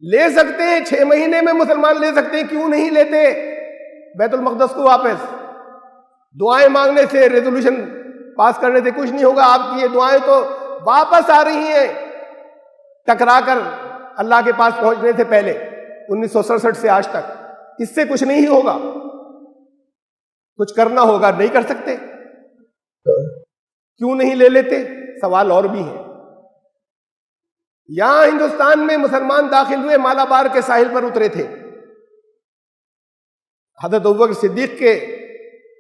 لے سکتے ہیں 6 مہینے میں مسلمان لے سکتے ہیں، کیوں نہیں لیتے بیت المقدس کو واپس؟ دعائیں مانگنے سے، ریزولوشن پاس کرنے سے کچھ نہیں ہوگا. آپ کی یہ دعائیں تو واپس آ رہی ہیں ٹکرا کر اللہ کے پاس پہنچنے سے پہلے، 1967 سے آج تک. اس سے کچھ نہیں ہوگا. کچھ کرنا ہوگا، نہیں کر سکتے. کیوں نہیں لے لیتے؟ سوال اور بھی ہے. یہاں ہندوستان میں مسلمان داخل ہوئے، مالابار کے ساحل پر اترے تھے. حضرت ابوبکر صدیق کے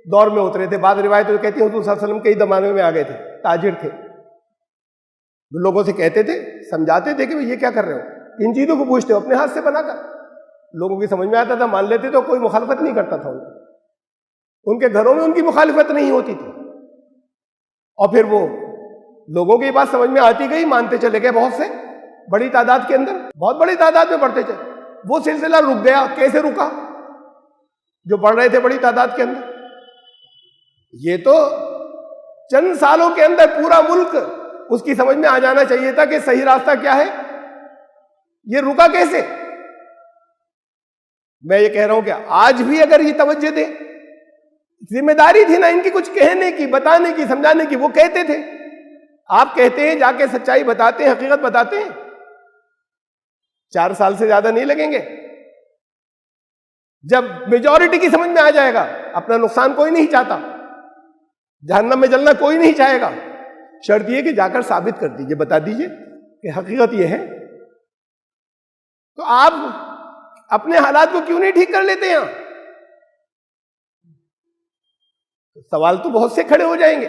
دور میں اترے تھے. بعض روایتیں کہتی ہیں حضور صلی اللہ علیہ وسلم کے ہی زمانے میں آ گئے تھے. تاجر تھے، لوگوں سے کہتے تھے، سمجھاتے تھے کہ یہ کیا کر رہے ہو، ان چیزوں کو پوچھتے ہو، اپنے ہاتھ سے بنا کر. لوگوں کی سمجھ میں آتا تھا، مان لیتے تو کوئی مخالفت نہیں کرتا تھا. ان کے گھروں میں ان کی مخالفت نہیں ہوتی تھی. اور پھر وہ لوگوں کی بات سمجھ میں آتی گئی، مانتے چلے گئے. بہت سے بڑی تعداد کے اندر، بہت بڑی تعداد میں بڑھتے چلے. وہ سلسلہ رک گیا. کیسے رکا؟ جو بڑھ رہے تھے بڑی تعداد کے اندر. یہ تو چند سالوں کے اندر پورا ملک اس کی سمجھ میں آ جانا چاہیے تھا کہ صحیح راستہ کیا ہے. یہ رکا کیسے؟ میں یہ کہہ رہا ہوں کہ آج بھی اگر یہ توجہ دیں، ذمہ داری تھی نا ان کی کچھ کہنے کی، بتانے کی، سمجھانے کی. وہ کہتے تھے. آپ کہتے ہیں، جا کے سچائی بتاتے ہیں، حقیقت بتاتے ہیں. 4 سال سے زیادہ نہیں لگیں گے. جب میجورٹی کی سمجھ میں آ جائے گا، اپنا نقصان کوئی نہیں چاہتا، جہنم میں جلنا کوئی نہیں چاہے گا. شرط یہ کہ جا کر ثابت کر دیجئے، بتا دیجئے کہ حقیقت یہ ہے. تو آپ اپنے حالات کو کیوں نہیں ٹھیک کر لیتے ہیں؟ سوال تو بہت سے کھڑے ہو جائیں گے.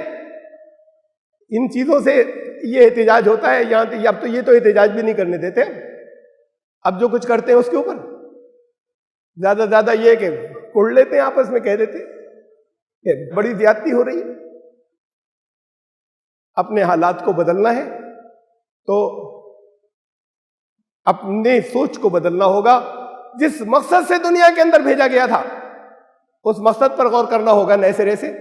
ان چیزوں سے یہ احتجاج ہوتا ہے. یہاں اب تو یہ تو احتجاج بھی نہیں کرنے دیتے. اب جو کچھ کرتے ہیں اس کے اوپر زیادہ سے زیادہ یہ کہ کڑ لیتے ہیں، آپس میں کہہ دیتے کہ بڑی زیادتی ہو رہی ہے. اپنے حالات کو بدلنا ہے تو اپنے سوچ کو بدلنا ہوگا. جس مقصد سے دنیا کے اندر بھیجا گیا تھا اس مقصد پر غور کرنا ہوگا نئے سرے سے.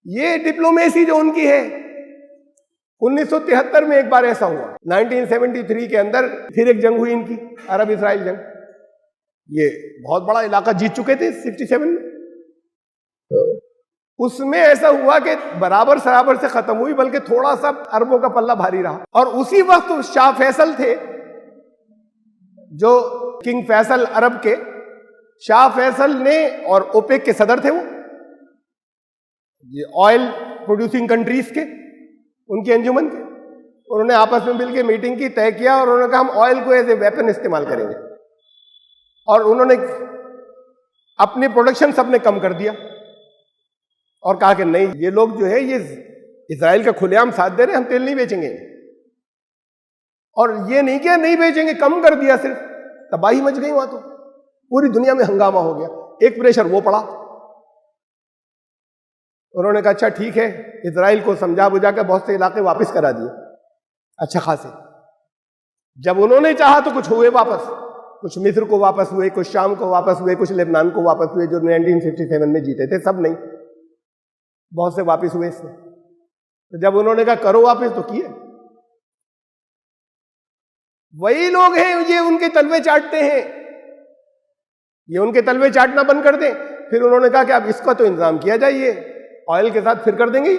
یہ ڈپلومیسی جو ان کی ہے، 1973 میں ایک بار ایسا ہوا، 1973 کے اندر پھر ایک جنگ ہوئی ان کی، عرب اسرائیل جنگ. یہ بہت بڑا علاقہ جیت چکے تھے 67 میں. اس میں ایسا ہوا کہ برابر سرابر سے ختم ہوئی، بلکہ تھوڑا سا عربوں کا پلہ بھاری رہا. اور اسی وقت شاہ فیصل تھے، جو کنگ فیصل عرب کے. شاہ فیصل نے، اور اوپیک کے صدر تھے وہ، یہ آئل پروڈیوسنگ کنٹریز کے، ان کی انجمن کے. انہوں نے آپس میں مل کے میٹنگ کی، طے کیا، اور انہوں نے کہا ہم آئل کو ایز اے ویپن استعمال کریں گے. اور انہوں نے اپنی پروڈکشن سب نے کم کر دیا اور کہا کہ نہیں، یہ لوگ جو ہے یہ اسرائیل کا کھلے عام ساتھ دے رہے ہیں، ہم تیل نہیں بیچیں گے. اور یہ نہیں کہ نہیں بیچیں گے، کم کر دیا صرف. تباہی مچ گئی وہاں تو، پوری دنیا میں ہنگامہ ہو گیا. ایک پریشر وہ پڑا. انہوں نے کہا اچھا ٹھیک ہے، اسرائیل کو سمجھا بجھا کے بہت سے علاقے واپس کرا دیے اچھا خاصے. جب انہوں نے چاہا تو کچھ ہوئے واپس، کچھ مصر کو واپس ہوئے، کچھ شام کو واپس ہوئے، کچھ لبنان کو واپس ہوئے جو 1967 میں جیتے تھے. سب نہیں، بہت سے واپس ہوئے اس میں. تو جب انہوں نے کہا کرو واپس تو کیے. وہی لوگ ہیں یہ ان کے تلوے چاٹتے ہیں. یہ ان کے تلوے چاٹنا بند کر دیں. پھر انہوں نے کہا کہ اب اس کا تو انتظام کیا جائے، آئل کے ساتھ پھر کر دیں گے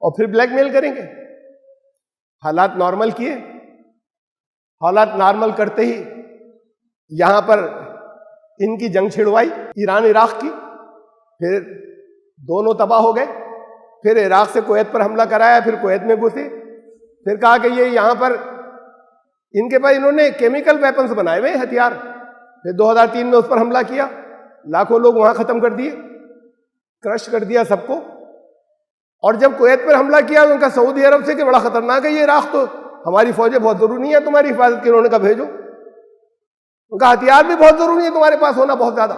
اور پھر بلیک میل کریں گے. حالات نارمل کیے. حالات نارمل کرتے ہی یہاں پر ان کی جنگ چھڑوائی ایران عراق کی. پھر دونوں تباہ ہو گئے. پھر عراق سے کویت پر حملہ کرایا، پھر کویت میں گھسے. پھر کہا کہ یہ یہاں پر ان کے پاس انہوں نے کیمیکل ویپنز بنائے ہوئے ہتھیار. پھر 2003 میں اس پر حملہ کیا، لاکھوں لوگ وہاں ختم کر دیے، کرش کر دیا سب کو. اور جب کویت پر حملہ کیا ان کا سعودی عرب سے کہ بڑا خطرناک ہے یہ عراق، تو ہماری فوجیں بہت ضروری ہیں تمہاری حفاظت کی. انہوں نے کہا بھیجو. ان کا ہتھیار بھی بہت ضروری ہے تمہارے پاس ہونا بہت زیادہ.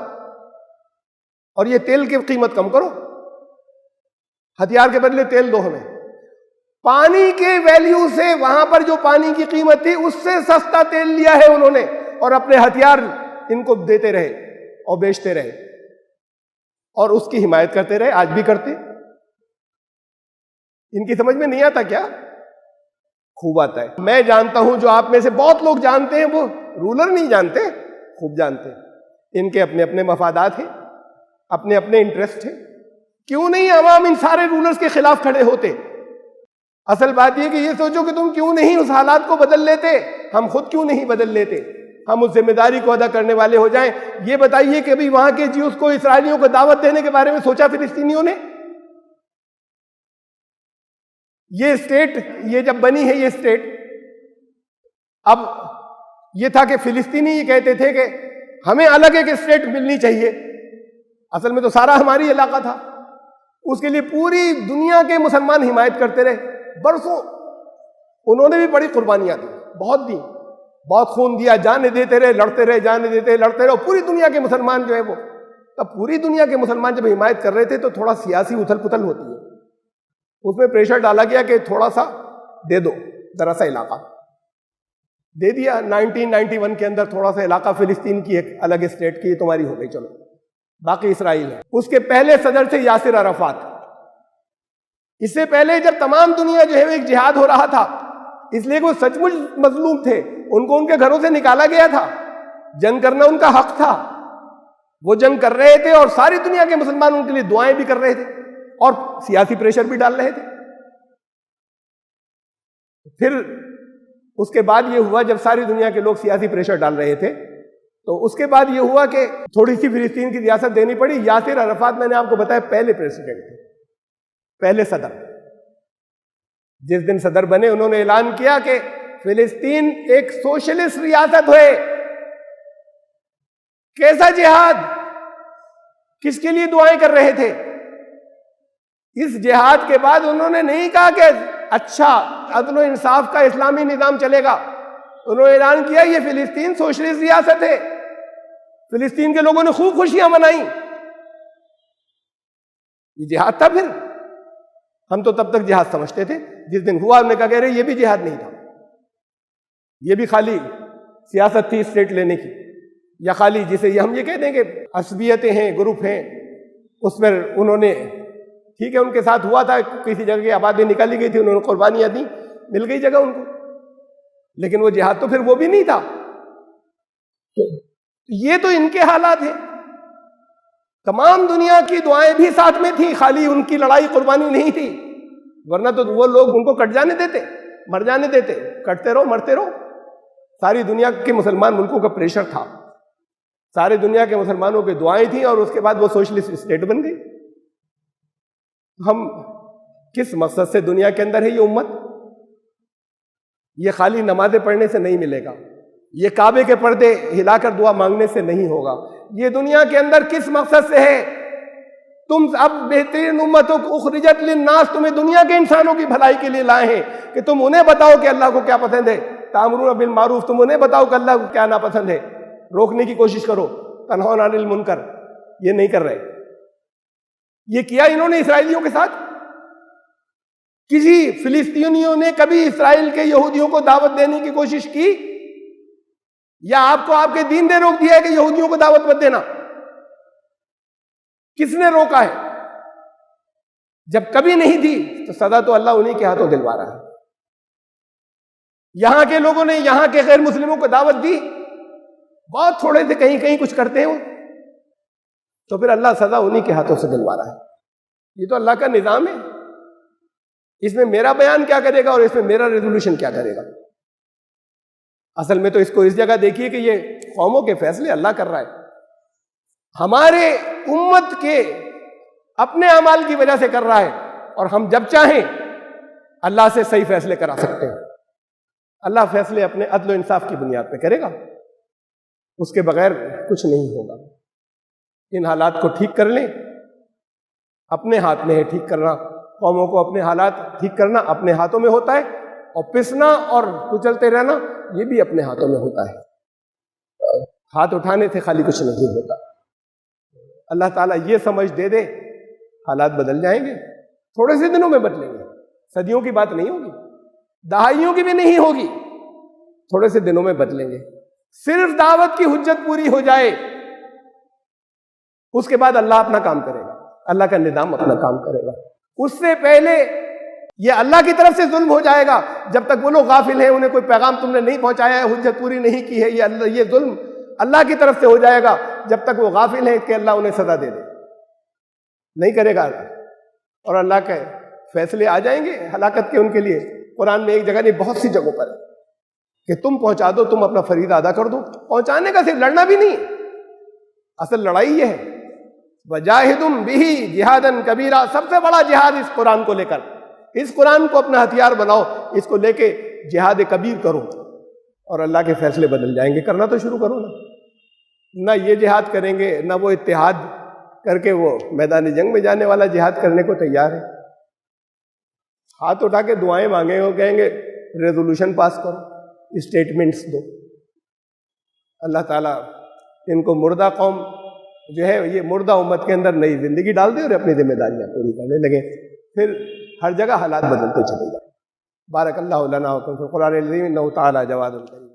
اور یہ تیل کی قیمت کم کرو، ہتھیار کے بدلے تیل دو ہمیں. پانی کے ویلیو سے، وہاں پر جو پانی کی قیمت تھی اس سے سستا تیل لیا ہے انہوں نے، اور اپنے ہتھیار ان کو دیتے رہے اور بیچتے رہے اور اس کی حمایت کرتے رہے. آج بھی کرتے. ان کی سمجھ میں نہیں آتا کیا؟ خوب آتا ہے. میں جانتا ہوں، جو آپ میں سے بہت لوگ جانتے ہیں، وہ رولر نہیں جانتے، خوب جانتے ہیں. ان کے اپنے اپنے مفادات ہیں، اپنے اپنے انٹرسٹ ہیں. کیوں نہیں عوام ان سارے رولرز کے خلاف کھڑے ہوتے؟ اصل بات یہ کہ یہ سوچو کہ تم کیوں نہیں اس حالات کو بدل لیتے، ہم خود کیوں نہیں بدل لیتے، ہم اس ذمہ داری کو ادا کرنے والے ہو جائیں. یہ بتائیے کہ ابھی وہاں کے جیوز کو، اسرائیلیوں کو دعوت دینے کے بارے میں سوچا فلسطینیوں نے؟ یہ اسٹیٹ، یہ جب بنی ہے یہ اسٹیٹ، اب یہ تھا کہ فلسطینی یہ کہتے تھے کہ ہمیں الگ ایک اسٹیٹ ملنی چاہیے. اصل میں تو سارا ہماری علاقہ تھا. اس کے لیے پوری دنیا کے مسلمان حمایت کرتے رہے برسوں. انہوں نے بھی بڑی قربانیاں دی، بہت دی، بہت خون دیا، جانیں دیتے رہے، لڑتے رہے، جانیں دیتے رہے، لڑتے رہے. پوری دنیا کے مسلمان جو ہے وہ، اب پوری دنیا کے مسلمان جب حمایت کر رہے تھے تو تھوڑا سیاسی اتھل پتھل ہوتی ہے. اس میں پریشر ڈالا گیا کہ تھوڑا سا دے دو، ذرا سا علاقہ دے دیا. 1991 کے اندر تھوڑا سا علاقہ فلسطین کی ایک الگ اسٹیٹ کی تمہاری ہو گئی، چلو باقی اسرائیل ہے. اس کے پہلے صدر تھے یاسر عرفات. اس سے پہلے جب تمام دنیا جو ہے وہ ایک جہاد ہو رہا تھا، اس لیے کہ وہ سچ مچ مظلوم تھے، ان کو ان کے گھروں سے نکالا گیا تھا، جنگ کرنا ان کا حق تھا. وہ جنگ کر رہے تھے اور ساری دنیا کے مسلمان ان کے لیے دعائیں بھی کر رہے تھے اور سیاسی پریشر بھی ڈال رہے تھے. پھر اس کے بعد یہ ہوا، جب ساری دنیا کے لوگ سیاسی پریشر ڈال رہے تھے، تو اس کے بعد یہ ہوا کہ تھوڑی سی فلسطین کی ریاست دینی پڑی. یاسر عرفات، میں نے آپ کو بتایا، پہلے پریزیڈنٹ تھے، پہلے صدر. جس دن صدر بنے انہوں نے اعلان کیا کہ فلسطین ایک سوشلسٹ ریاست ہے. کیسا جہاد، کس کے لیے دعائیں کر رہے تھے؟ اس جہاد کے بعد انہوں نے نہیں کہا کہ اچھا عدل و انصاف کا اسلامی نظام چلے گا. انہوں نے اعلان کیا یہ فلسطین سوشلسٹ ریاست ہے. فلسطین کے لوگوں نے خوب خوشیاں منائیں. یہ جہاد تھا. پھر ہم تو تب تک جہاد سمجھتے تھے. جس دن ہوا ہم نے کہا، کہہ رہے یہ بھی جہاد نہیں تھا، یہ بھی خالی سیاست تھی اسٹیٹ لینے کی، یا خالی جسے ہم یہ کہتے ہیں کہ عصبیتیں ہیں، گروپ ہیں. اس پر انہوں نے، ٹھیک ہے، ان کے ساتھ ہوا تھا، کسی جگہ کی آبادی نکالی گئی تھی، انہوں نے قربانیاں دی، مل گئی جگہ ان کو، لیکن وہ جہاد تو پھر وہ بھی نہیں تھا. یہ تو ان کے حالات ہیں. تمام دنیا کی دعائیں بھی ساتھ میں تھیں، خالی ان کی لڑائی قربانی نہیں تھی. ورنہ تو وہ لوگ ان کو کٹ جانے دیتے، مر جانے دیتے. کٹتے رہو، مرتے رہو. ساری دنیا کے مسلمان ملکوں کا پریشر تھا، سارے دنیا کے مسلمانوں کی دعائیں تھیں، اور اس کے بعد وہ سوشلسٹ اسٹیٹ بن گئی. ہم کس مقصد سے دنیا کے اندر ہے یہ امت؟ یہ خالی نمازیں پڑھنے سے نہیں ملے گا، یہ کعبے کے پردے ہلا کر دعا مانگنے سے نہیں ہوگا. یہ دنیا کے اندر کس مقصد سے ہے؟ تم اب بہترین امتوں کو اخرجت للناس، تمہیں دنیا کے انسانوں کی بھلائی کے لیے لائے ہیں کہ تم انہیں بتاؤ کہ اللہ کو کیا پسند ہے. تأمرون بالمعروف، تم انہیں بتاؤ کہ اللہ کو کیا ناپسند ہے، روکنے کی کوشش کرو. تنہون عن المنکر، یہ نہیں کر رہے. یہ کیا انہوں نے اسرائیلیوں کے ساتھ. کسی فلسطینیوں نے کبھی اسرائیل کے یہودیوں کو دعوت دینے کی کوشش کی؟ یا آپ کو آپ کے دین نے روک دیا ہے کہ یہودیوں کو دعوت مت دینا؟ کس نے روکا ہے؟ جب کبھی نہیں دی تو سزا تو اللہ انہی کے ہاتھوں دلوا رہا ہے. یہاں کے لوگوں نے یہاں کے غیر مسلموں کو دعوت دی، بہت تھوڑے سے کہیں کہیں کچھ کرتے ہیں، تو پھر اللہ سزا انہی کے ہاتھوں سے دلوا رہا ہے. یہ تو اللہ کا نظام ہے. اس میں میرا بیان کیا کرے گا اور اس میں میرا ریزولوشن کیا کرے گا؟ اصل میں تو اس کو اس جگہ دیکھیے کہ یہ قوموں کے فیصلے اللہ کر رہا ہے. ہمارے امت کے اپنے اعمال کی وجہ سے کر رہا ہے، اور ہم جب چاہیں اللہ سے صحیح فیصلے کرا سکتے ہیں. اللہ فیصلے اپنے عدل و انصاف کی بنیاد پہ کرے گا، اس کے بغیر کچھ نہیں ہوگا. ان حالات کو ٹھیک کر لیں، اپنے ہاتھ میں ہے ٹھیک کرنا. قوموں کو اپنے حالات ٹھیک کرنا اپنے ہاتھوں میں ہوتا ہے، اور پسنا اور کچلتے رہنا یہ بھی اپنے ہاتھوں میں ہوتا ہے. ہاتھ اٹھانے سے خالی کچھ نہیں ہوتا. اللہ تعالیٰ یہ سمجھ دے دے، حالات بدل جائیں گے. تھوڑے سے دنوں میں بدلیں گے، صدیوں کی بات نہیں ہوگی، دہائیوں کی بھی نہیں ہوگی، تھوڑے سے دنوں میں بدلیں گے. صرف دعوت کی حجت پوری ہو جائے، اس کے بعد اللہ اپنا کام کرے گا، اللہ کا نظام اپنا کام کرے گا. اس سے پہلے یہ اللہ کی طرف سے ظلم ہو جائے گا جب تک وہ لوگ غافل ہیں، انہیں کوئی پیغام تم نے نہیں پہنچایا ہے، حجت پوری نہیں کی ہے، یہ ظلم اللہ کی طرف سے ہو جائے گا جب تک وہ غافل ہیں کہ اللہ انہیں سزا دے دے، نہیں کرے گا اللہ۔ اور اللہ کے فیصلے آ جائیں گے ہلاکت کے ان کے لیے، قرآن میں ایک جگہ نہیں بہت سی جگہوں پر کہ تم پہنچا دو، تم اپنا فریضہ ادا کر دو۔ پہنچانے کا صرف لڑنا بھی نہیں، اصل لڑائی یہ ہے وَجَاهِدُمْ بِهِ جِهَادًا كَبِيرًا، سب سے بڑا جہاد اس قرآن کو لے کر، اس قرآن کو اپنا ہتھیار بناؤ، اس کو لے کے جہاد کبیر کرو اور اللہ کے فیصلے بدل جائیں گے۔ کرنا تو شروع کرو نہ یہ جہاد کریں گے، نہ وہ اتحاد کر کے وہ میدان جنگ میں جانے والا جہاد کرنے کو تیار ہے۔ ہاتھ اٹھا کے دعائیں مانگیں گے، کہیں گے ریزولوشن پاس کرو، اسٹیٹمنٹس دو۔ اللہ تعالیٰ ان کو مردہ قوم جو ہے، یہ مردہ امت کے اندر نئی زندگی ڈال دے اور اپنی ذمہ داریاں پوری کرنے لگے، پھر ہر جگہ حالات بدلتے چلے جائیں۔ بارک اللہ لنا وکم فی القرآن العظیم انہ تعالی جواد کریم۔